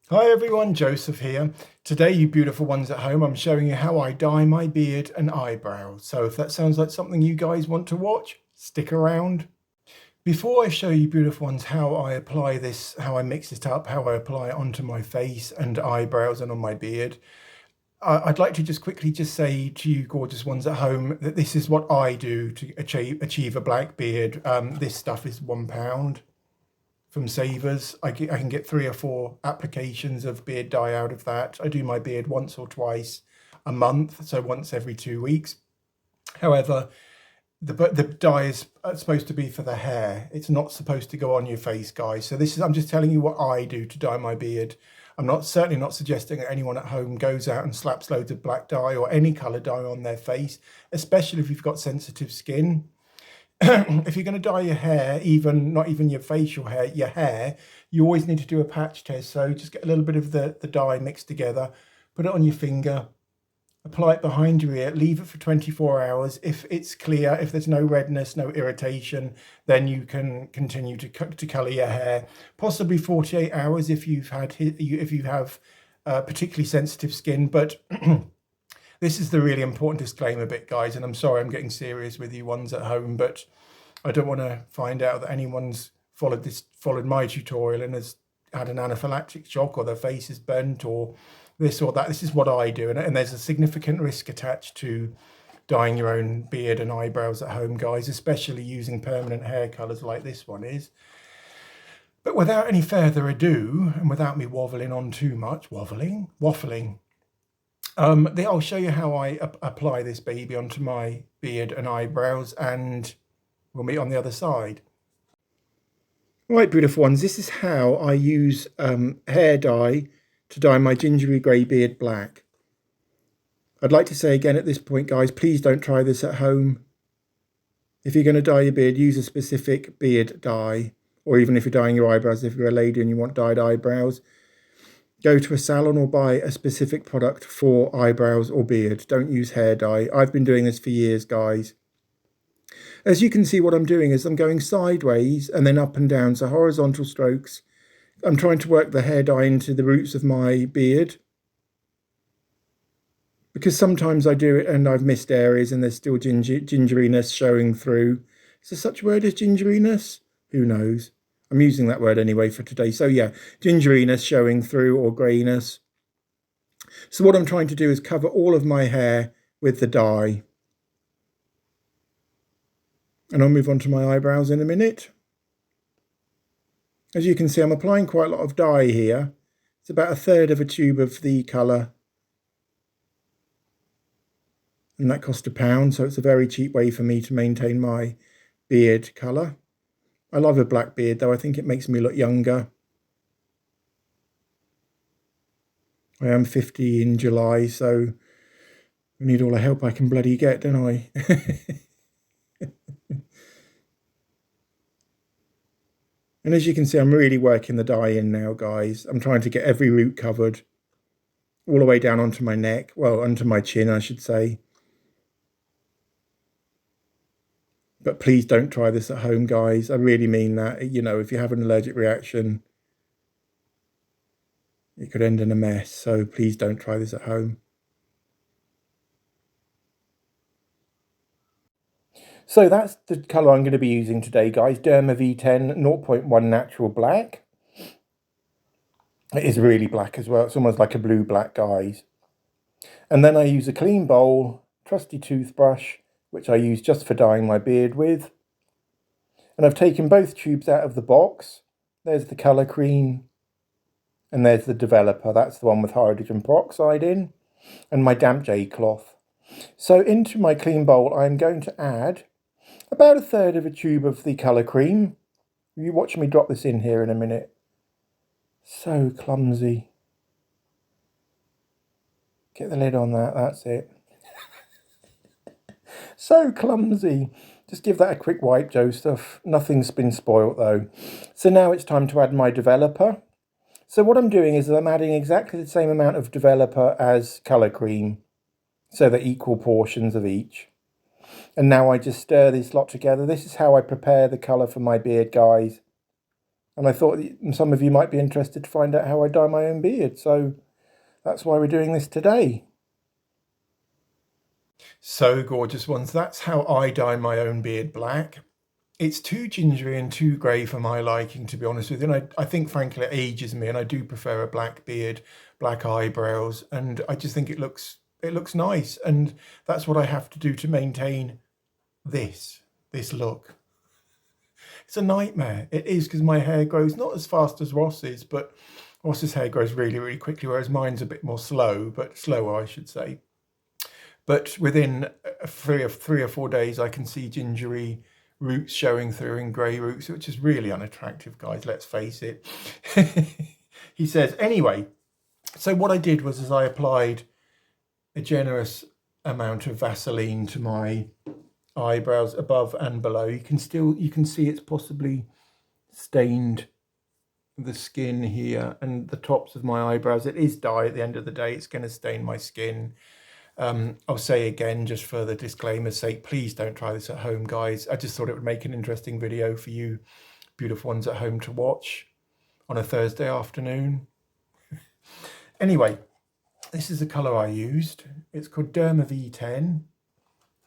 Hi everyone, Joseph here. Today, you beautiful ones at home, I'm showing you how I dye my beard and eyebrows. So if that sounds like something you guys want to watch, stick around. Before I show you beautiful ones how I apply this, how I mix it up, how I apply it onto my face and eyebrows and on my beard, I'd like to just quickly say to you gorgeous ones at home that this is what I do to achieve a black beard. This stuff is £1 from Savers. I can get 3 or 4 applications of beard dye out of that. I do my beard once or twice a month, so once every 2 weeks. However, the dye is supposed to be for the hair. It's not supposed to go on your face, guys. So I'm just telling you what I do to dye my beard. I'm certainly not suggesting that anyone at home goes out and slaps loads of black dye or any colour dye on their face, especially if you've got sensitive skin. If you're going to dye your hair, not even your facial hair, your hair, you always need to do a patch test. So just get a little bit of the dye mixed together, put it on your finger, apply it behind your ear, leave it for 24 hours. If it's clear, if there's no redness, no irritation, then you can continue to colour your hair. Possibly 48 hours if you have particularly sensitive skin, but this is the really important disclaimer bit, guys, and I'm sorry I'm getting serious with you ones at home, but I don't want to find out that anyone's followed my tutorial and has had an anaphylactic shock or their face is burnt or this or that. This is what I do, and there's a significant risk attached to dyeing your own beard and eyebrows at home, guys, especially using permanent hair colours like this one is. But without any further ado, and without me waffling on too much, waffling, I'll show you how I apply this baby onto my beard and eyebrows, and we'll meet on the other side. Right, beautiful ones, this is how I use hair dye to dye my gingery grey beard black. I'd like to say again at this point, guys, please don't try this at home. If you're going to dye your beard, use a specific beard dye, or even if you're dyeing your eyebrows, if you're a lady and you want dyed eyebrows, go to a salon or buy a specific product for eyebrows or beard. Don't use hair dye. I've been doing this for years, guys. As you can see, what I'm doing is I'm going sideways and then up and down, so horizontal strokes. I'm trying to work the hair dye into the roots of my beard, because sometimes I do it and I've missed areas and there's still gingeriness showing through. Is there such a word as gingeriness? Who knows? I'm using that word anyway for today. So yeah, gingeriness showing through or greyness. So what I'm trying to do is cover all of my hair with the dye. And I'll move on to my eyebrows in a minute. As you can see, I'm applying quite a lot of dye here. It's about 1/3 of a tube of the colour. And that cost £1, so it's a very cheap way for me to maintain my beard colour. I love a black beard though, I think it makes me look younger. I am 50 in July, so I need all the help I can bloody get, don't I? And as you can see, I'm really working the dye in now, guys. I'm trying to get every root covered, all the way down onto my neck, well, onto my chin, I should say. But please don't try this at home, guys. I really mean that. You know, if you have an allergic reaction, it could end in a mess. So please don't try this at home. So that's the colour I'm going to be using today, guys. Derma V10 0.1 Natural Black. It is really black as well. It's almost like a blue black, guys. And then I use a clean bowl, trusty toothbrush, which I use just for dyeing my beard with. And I've taken both tubes out of the box. There's the colour cream. And there's the developer. That's the one with hydrogen peroxide in. And my damp jade cloth. So into my clean bowl, I'm going to add about 1/3 of a tube of the colour cream. You watch me drop this in here in a minute. So clumsy. Get the lid on that, that's it. So clumsy. Just give that a quick wipe, Joseph. Nothing's been spoilt though. So now it's time to add my developer. So what I'm doing is I'm adding exactly the same amount of developer as colour cream. So they're equal portions of each. And now I just stir this lot together. This is how I prepare the colour for my beard, guys. And I thought some of you might be interested to find out how I dye my own beard. So that's why we're doing this today. So gorgeous ones, that's how I dye my own beard black. It's too gingery and too grey for my liking, to be honest with you. And I think, frankly, it ages me, and I do prefer a black beard, black eyebrows, and I just think it looks nice. And that's what I have to do to maintain this look. It's a nightmare. It is, because my hair grows not as fast as Ross's, but Ross's hair grows really, really quickly, whereas mine's a bit more slower, I should say. But within three or 4 days, I can see gingery roots showing through in grey roots, which is really unattractive, guys, let's face it. He says, anyway, so what I did was I applied a generous amount of Vaseline to my eyebrows above and below. You can see it's possibly stained the skin here and the tops of my eyebrows. It is dye at the end of the day. It's going to stain my skin. I'll say again, just for the disclaimer's sake, please don't try this at home, guys. I just thought it would make an interesting video for you beautiful ones at home to watch on a Thursday afternoon. Anyway, this is the colour I used. It's called Derma V10,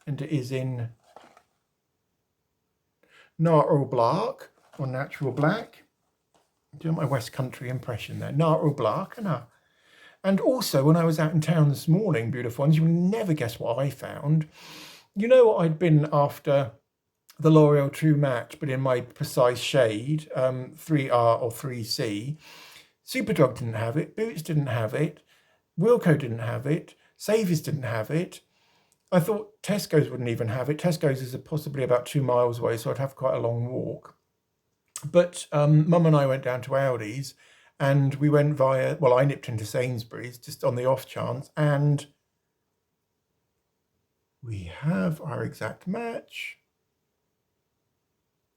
and it is in Natural Black, or Natural Black. Do my West Country impression there. Natural Black, and also, when I was out in town this morning, beautiful ones, you will never guess what I found. You know what, I'd been after the L'Oreal True Match, but in my precise shade, 3R or 3C. Superdrug didn't have it, Boots didn't have it, Wilko didn't have it, Saviours didn't have it. I thought Tesco's wouldn't even have it. Tesco's is possibly about 2 miles away, so I'd have quite a long walk. But Mum and I went down to Aldi's, and we went via, well, I nipped into Sainsbury's just on the off chance, and we have our exact match.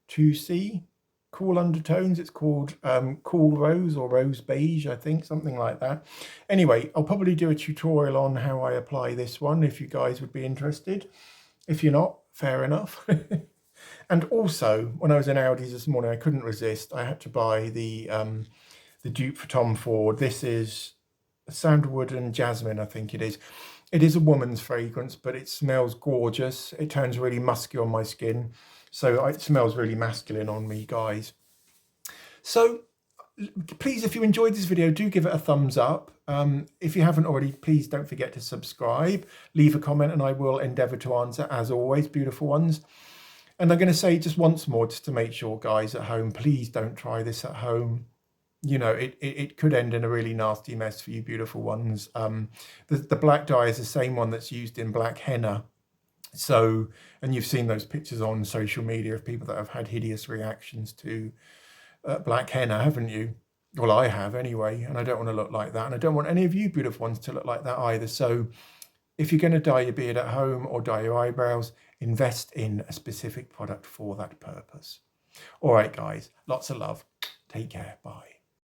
2C, cool undertones. It's called Cool Rose or Rose Beige, I think, something like that. Anyway, I'll probably do a tutorial on how I apply this one if you guys would be interested. If you're not, fair enough. And also, when I was in Aldi's this morning, I couldn't resist. I had to buy the dupe for Tom Ford. This is sandalwood and jasmine, I think it is. It is a woman's fragrance, but it smells gorgeous. It turns really musky on my skin, so it smells really masculine on me, guys. So please, if you enjoyed this video, do give it a thumbs up. If you haven't already, please don't forget to subscribe, leave a comment, and I will endeavour to answer, as always, beautiful ones. And I'm going to say just once more, just to make sure, guys at home, please don't try this at home. You know, it could end in a really nasty mess for you beautiful ones. The black dye is the same one that's used in black henna. So, and you've seen those pictures on social media of people that have had hideous reactions to black henna, haven't you? Well, I have anyway, and I don't want to look like that. And I don't want any of you beautiful ones to look like that either. So if you're going to dye your beard at home or dye your eyebrows, invest in a specific product for that purpose. All right, guys, lots of love. Take care. Bye.